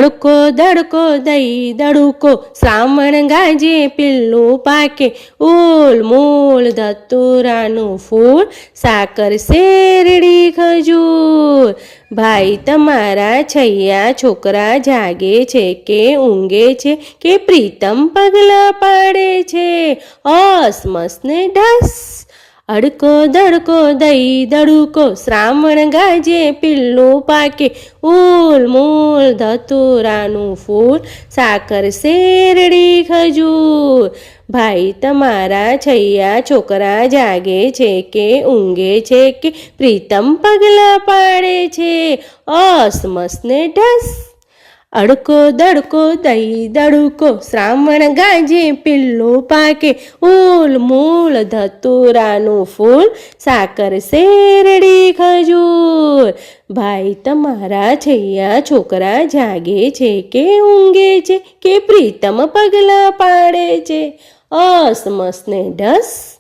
અડકો દડકો દઈ દડુકો શ્રાવણ ગાજે પીલું પાકે ઉલ મૂળ ધતુરાનું ફૂલ સાકર શેરડી ખજૂર ભાઈ તમારા છૈયા છોકરા જાગે છે કે ઊંઘે છે કે પ્રીતમ પગલાં પાડે છે અસમસ ને ઢસ અડકો દડકો દઈ દડુકો શ્રાવણ ગાજે પીલું પાકે ઉલ મૂળ ધતુરાનું ફૂલ સાકર શેરડી ખજૂર ભાઈ તમારા છૈયા છોકરા જાગે છે કે ઊંઘે છે કે પ્રીતમ પગલાં પાડે છે અસમસ ને ઢસ અડકો દડકો દઈ દડુકો શ્રાવણ ગાજે પીલું પાકે ઉલ મૂળ ધતુરાનું ફૂલ સાકર શેરડી ખજૂર ભાઈ તમારા છૈયા છોકરા જાગે છે કે ઊંઘે છે કે પ્રીતમ પગલાં પાડે છે અસમસ ને ઢસ